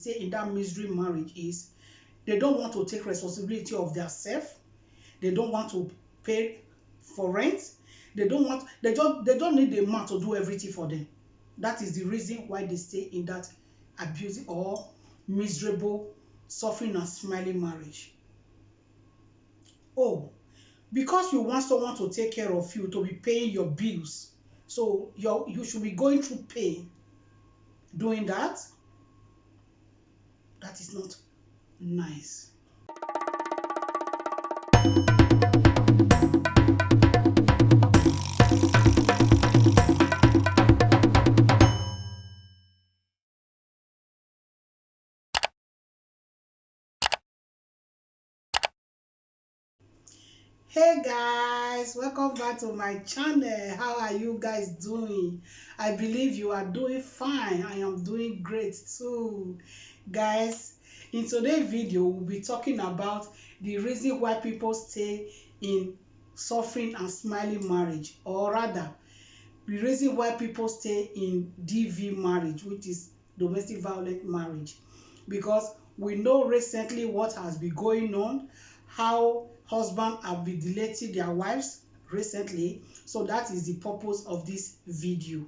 stay in that misery marriage is they don't want to take responsibility of their self. They don't want to pay for rent. They don't need a man to do everything for them. That is the reason why they stay in that abusive or miserable, suffering and smiling marriage. Oh, because you want someone to take care of you, to be paying your bills, so you should be going through pain doing that. That is not nice. Hey guys, welcome back to my channel. How are you guys doing? I believe you are doing fine. I am doing great too. Guys, in today's video, we'll be talking about the reason why people stay in suffering and smiling marriage, or rather, the reason why people stay in DV marriage, which is domestic violent marriage. Because we know recently what has been going on, how husbands have been deleting their wives recently. So that is the purpose of this video.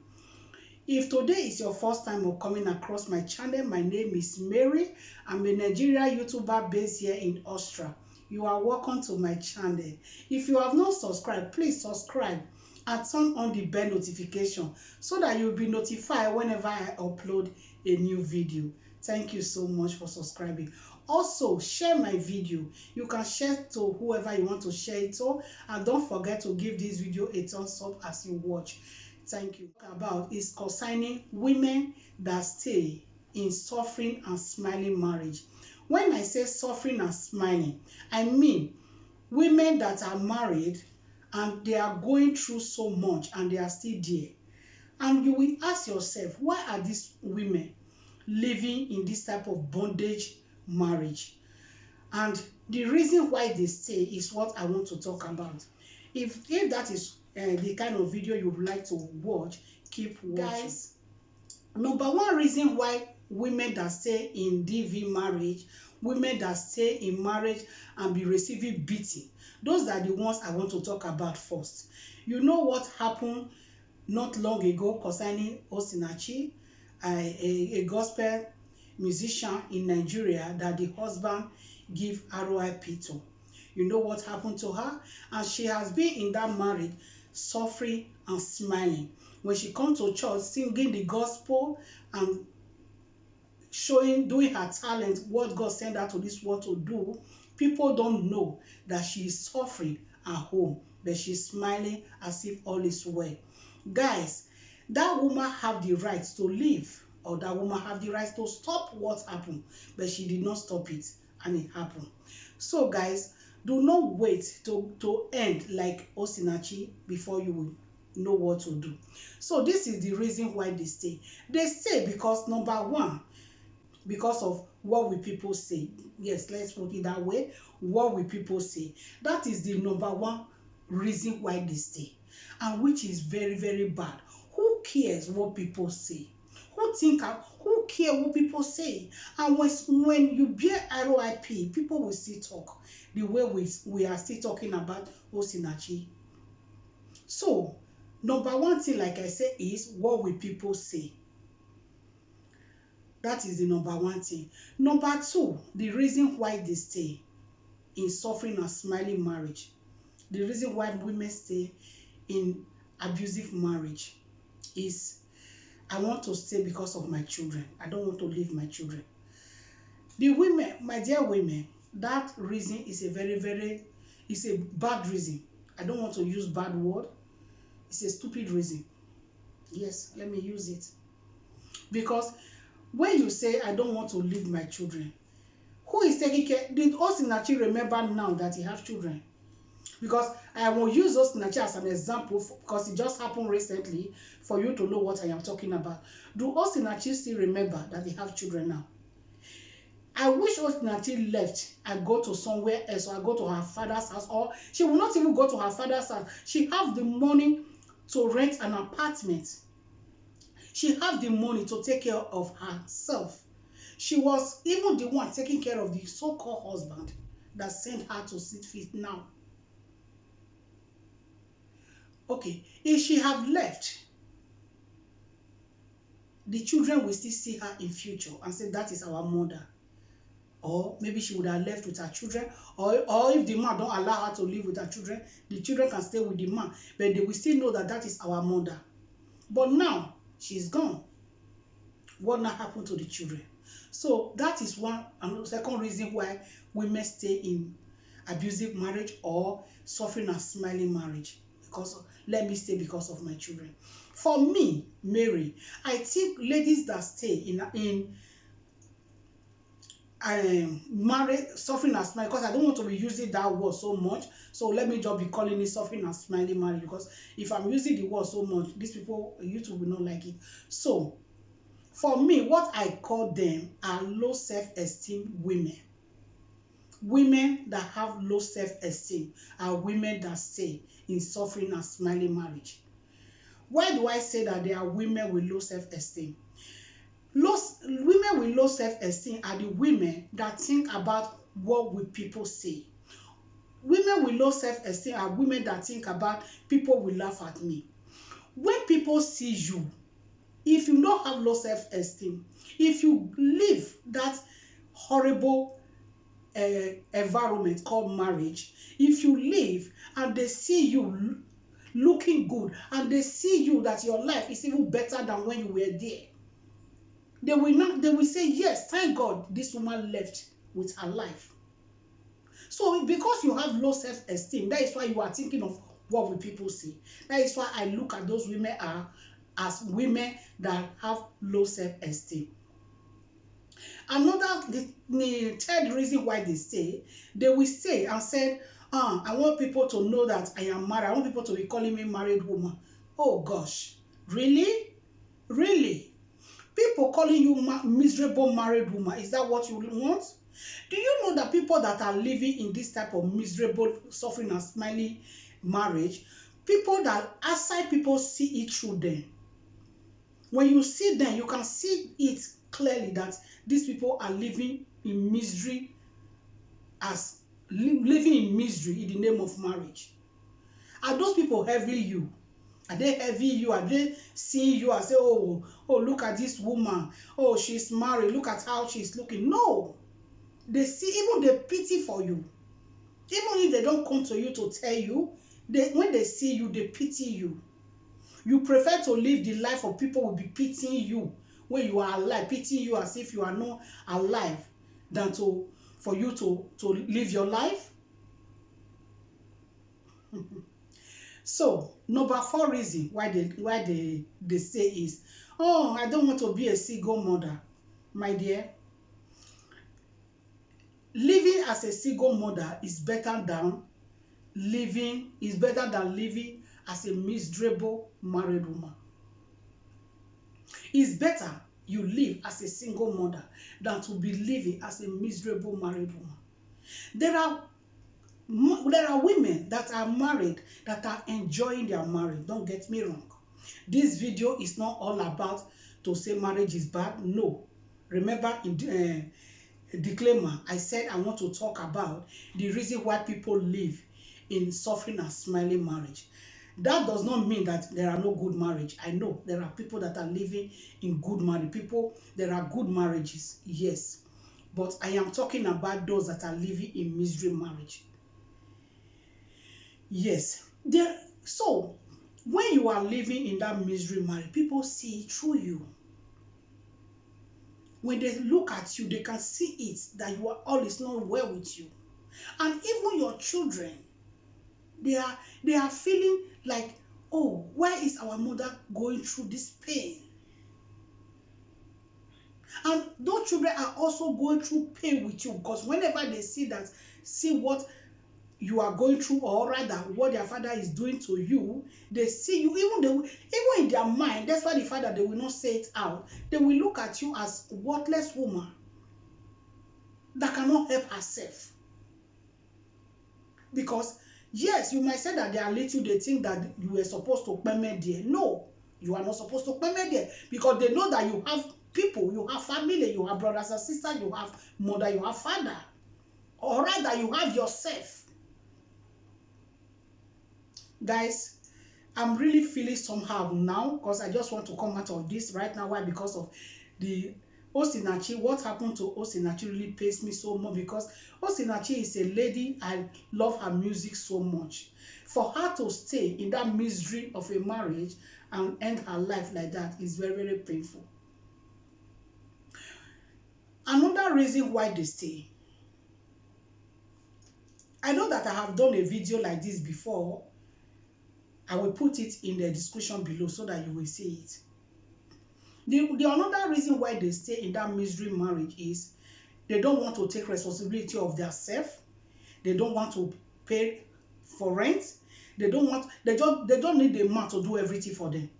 If today is your first time of coming across my channel, my name is Mary. I'm a Nigerian YouTuber based here in Austria. You are welcome to my channel. If you have not subscribed, please subscribe and turn on the bell notification so that you'll be notified whenever I upload a new video. Thank you so much for subscribing. Also, share my video. You can share to whoever you want to share it to, and don't forget to give this video a thumbs up as you watch. Thank you. About is concerning women that stay in suffering and smiling marriage. When I say suffering and smiling, I mean women that are married and they are going through so much and they are still there. And you will ask yourself, why are these women living in this type of bondage marriage? And the reason why they stay is what I want to talk about. If that is the kind of video you would like to watch, keep watching. Guys, number one reason why women that stay in DV marriage, women that stay in marriage and be receiving beating, those are the ones I want to talk about first. You know what happened not long ago concerning Osinachi, a gospel musician in Nigeria that the husband give RIP to. You know what happened to her? And she has been in that marriage suffering and smiling. When she comes to church singing the gospel and doing her talent, what God sent her to this world to do, people don't know that she is suffering at home, but she's smiling as if all is well. Guys, that woman have the right to leave, or that woman have the right to stop what happened, but she did not stop it, and it happened. So guys, do not wait to end like Osinachi before you will know what to do. So this is the reason why they stay. They stay because, number one, because of what will people say. Yes, let's put it that way. What will people say? That is the number one reason why they stay, and which is very, very bad. Who cares what people say? Who care what people say? And when you bear RIP, people will still talk the way we are still talking about Osinachi. So number one thing, like I said, is what will people say? That is the number one thing. Number two, the reason why they stay in suffering and smiling marriage. The reason why women stay in abusive marriage is, I want to stay because of my children. I don't want to leave my children. The women, my dear women, that reason is it's a bad reason. I don't want to use bad word. It's a stupid reason. Yes, let me use it. Because when you say, I don't want to leave my children, who is taking care? Did Osinachi remember now that he has children? Because I will use Osinachi as an example because it just happened recently for you to know what I am talking about. Do Osinachi still remember that they have children now? I wish Osinachi left and go to somewhere else, or go to her father's house, or she will not even go to her father's house. She have the money to rent an apartment. She have the money to take care of herself. She was even the one taking care of the so-called husband that sent her to sit fit now. Okay, if she have left, the children will still see her in future and say that is our mother. Or maybe she would have left with her children, or if the man don't allow her to live with her children, the children can stay with the man, but they will still know that that is our mother. But now she's gone. What now happened to the children? So that is one and second reason why women stay in abusive marriage or suffering and smiling marriage. Because let me stay because of my children. For me, Mary, I think ladies that stay in married suffering and smiling, because I don't want to be using that word so much, so let me just be calling it suffering and smiling marriage, because if I'm using the word so much, these people YouTube will not like it. So for me, what I call them are low self-esteem women. Women that have low self-esteem are women that stay in suffering and smiling marriage. Why do I say that they are women with low self-esteem? Women with low self-esteem are the women that think about what will people say. Women with low self-esteem are women that think about people will laugh at me. When people see you, if you don't have low self-esteem, if you live that horrible environment called marriage, if you live and they see you looking good and they see you that your life is even better than when you were there, they will say, yes, thank God this woman left with her life. So because you have low self-esteem, that is why you are thinking of what will people say. That is why I look at those women as women that have low self-esteem. The third reason why they will say and say, I want people to know that I am married. I want people to be calling me married woman. Oh gosh, really? Really? People calling you miserable married woman, is that what you want? Do you know that people that are living in this type of miserable, suffering and smiling marriage, people that outside people see it through them. When you see them, you can see it clearly that these people are living in misery, living in misery in the name of marriage. Are those people heavy you? Are they heavy you? Are they seeing you and say, oh, look at this woman. Oh, she's married. Look at how she's looking. No. They see, even they pity for you. Even if they don't come to you to tell you, when they see you, they pity you. You prefer to live the life of people will be pitying you when you are alive, pitying you as if you are not alive, than for you to live your life. So number 4 reason why they say is, oh, I don't want to be a single mother. My dear, living as a single mother is better than living as a miserable married woman. It's better you live as a single mother than to be living as a miserable married woman. There are women that are married that are enjoying their marriage. Don't get me wrong. This video is not all about to say marriage is bad. No. Remember in disclaimer, I said I want to talk about the reason why people live in suffering and smiling marriage. That does not mean that there are no good marriage. I know there are people that are living in good marriage. There are good marriages, yes. But I am talking about those that are living in misery marriage. Yes. So, when you are living in that misery marriage, people see through you. When they look at you, they can see it, that all is not well with you. And even your children, they are feeling like, oh, why is our mother going through this pain? And those children are also going through pain with you, because whenever they see what you are going through, or rather what their father is doing to you, they see you, even in their mind. That's why the father, they will not say it out. They will look at you as a worthless woman that cannot help herself. Because yes, you might say that they are little, they think that you were supposed to payment there. No, you are not supposed to payment there, because they know that you have people, you have family, you have brothers and sisters, you have mother, you have father, or rather you have yourself. Guys, I'm really feeling somehow now because I just want to come out of this right now. Why? Because of the Osinachi. What happened to Osinachi really pains me so much, because Osinachi is a lady. I love her music so much. For her to stay in that misery of a marriage and end her life like that is very, very painful. Another reason why they stay, I know that I have done a video like this before. I will put it in the description below so that you will see it. The another reason why they stay in that misery marriage is they don't want to take responsibility of their self. They don't want to pay for rent. They don't need a man to do everything for them.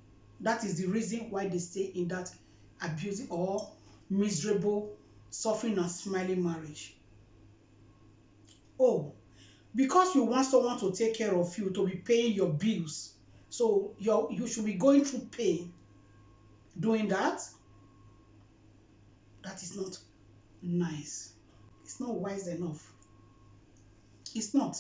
That is the reason why they stay in that abusive or miserable, suffering and smiling marriage. Oh, because you want someone to take care of you, to be paying your bills, so you should be going through pain doing that. That is not nice. It's not wise enough. It's not.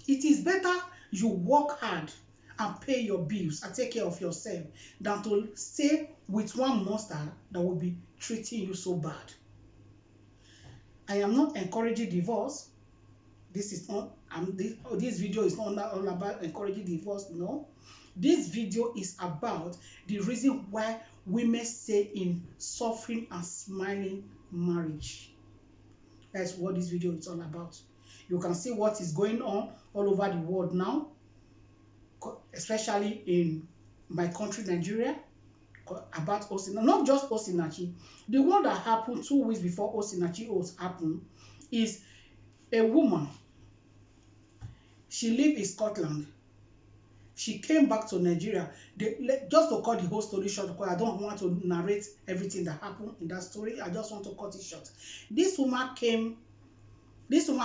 It is better you work hard and pay your bills and take care of yourself than to stay with one monster that will be treating you so bad. I am not encouraging divorce. This is not, this video is not all about encouraging divorce. No. This video is about the reason why women stay in suffering and smiling marriage. That's what this video is all about. You can see what is going on all over the world now, especially in my country, Nigeria, about Osinachi. Not just Osinachi. The one that happened 2 weeks before Osinachi happened is a woman. She lived in Scotland. She came back to Nigeria. Just to cut the whole story short, because I don't want to narrate everything that happened in that story. I just want to cut it short. This woman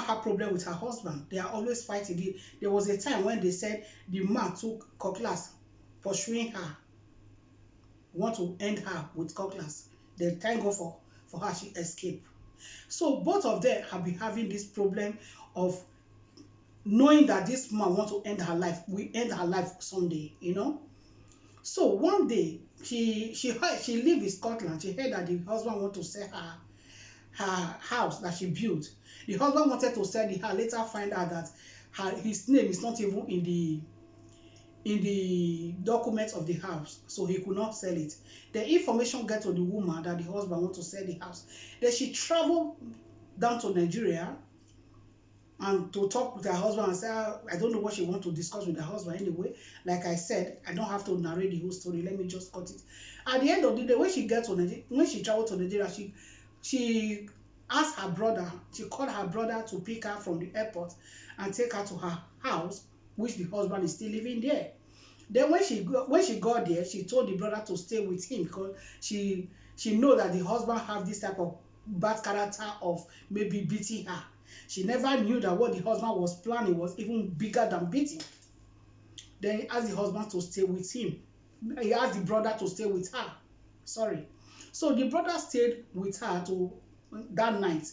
had problem with her husband. They are always fighting. There was a time when they said the man took cutlass pursuing her. Want to end her with cutlass. Then thank God for her, she escaped. So both of them have been having this problem of knowing that this man wants to end her life. We end her life someday, you know. So one day she lived in Scotland. She heard that the husband want to sell her house that she built. The husband wanted to sell the house. Later find out that his name is not even in the documents of the house, so he could not sell it. The information get to the woman that the husband want to sell the house. Then she traveled down to Nigeria and to talk with her husband and say, I don't know what she want to discuss with her husband anyway. Like I said, I don't have to narrate the whole story. Let me just cut it. At the end of the day, when she traveled to Nigeria, she asked her brother, she called her brother to pick her from the airport and take her to her house, which the husband is still living there. Then when she got there, she told the brother to stay with him because she know that the husband have this type of bad character of maybe beating her. She never knew that what the husband was planning was even bigger than beating. Then he asked the husband to stay with him. He asked the brother to stay with her. Sorry. So the brother stayed with her that night.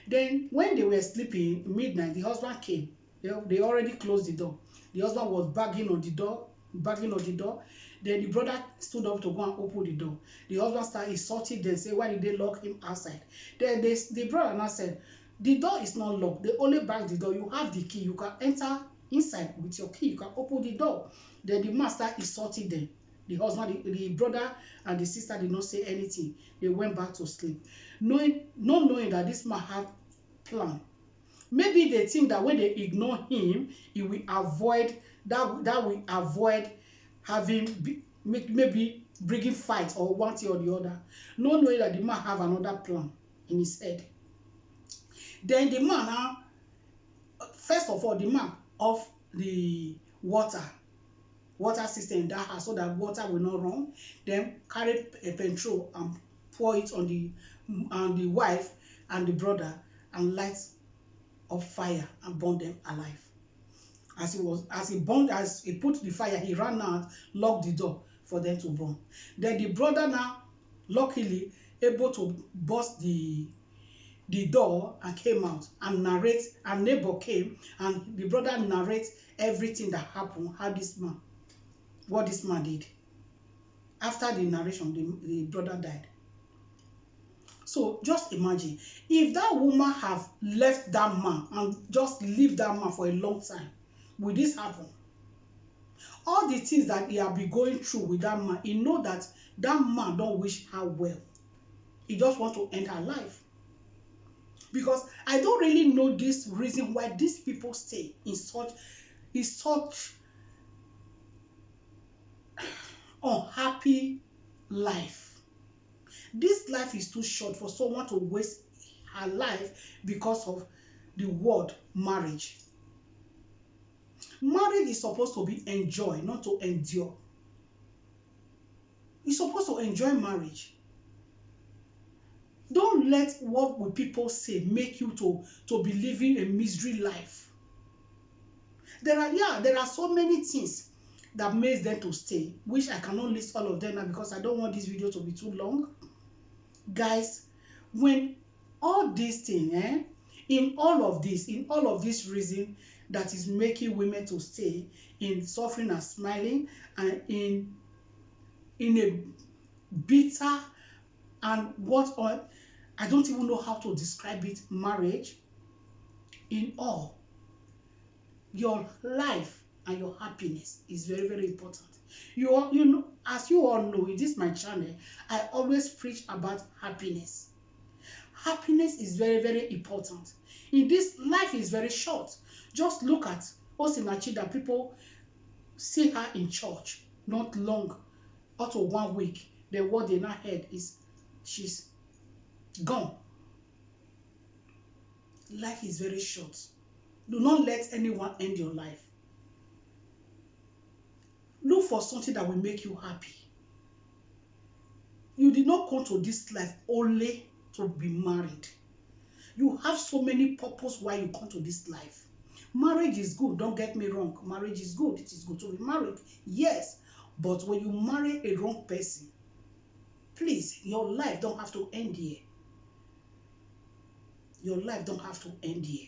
Then when they were sleeping, midnight, the husband came. They already closed the door. The husband was banging on the door. Then the brother stood up to go and open the door. The husband started insulting them, say, why did they lock him outside? Then the brother now said, the door is not locked. They only bang the door. You have the key. You can enter inside with your key. You can open the door. Then the master insulted them. The husband, the brother and the sister did not say anything. They went back to sleep. Not knowing that this man had plan. Maybe they think that when they ignore him, he will avoid that will avoid having maybe bringing fight or one thing or the other. Not knowing that the man have another plan in his head. Then the man now, first of all, the man off the water system in that house so that water will not run. Then carry a petrol and pour it on the wife and the brother and light up fire and burn them alive. As he put the fire, he ran out, locked the door for them to burn. Then the brother now luckily able to burst the door and came out and narrate, and neighbor came and the brother narrate everything that happened, what this man did. After the narration, the brother died. So just imagine if that woman have left that man and just leave that man for a long time, will this happen? All the things that he have been going through with that man, he know that that man don't wish her well. He just want to end her life. Because I don't really know this reason why these people stay in such unhappy life. This life is too short for someone to waste her life because of the word marriage. Marriage is supposed to be enjoyed, not to endure. You're supposed to enjoy marriage. Don't let what will people say make you to be living a misery life. There are so many things that makes them to stay, which I cannot list all of them now because I don't want this video to be too long. Guys, when all these things, in all of this reason that is making women to stay in suffering and smiling, and in a bitter and what on, I don't even know how to describe it, marriage, in all, your life and your happiness is very, very important. You know, as you all know, in this my channel, I always preach about happiness. Happiness is very, very important. In this life is very short. Just look at Osinachi, that people see her in church not long, out of 1 week. Then what they now heard is she's gone. Life is very short. Do not let anyone end your life. Look for something that will make you happy. You did not come to this life only to be married. You have so many purpose why you come to this life. Marriage is good, don't get me wrong. Marriage is good. It is good to be married. Yes. But when you marry a wrong person, please, your life don't have to end here. Your life don't have to end here.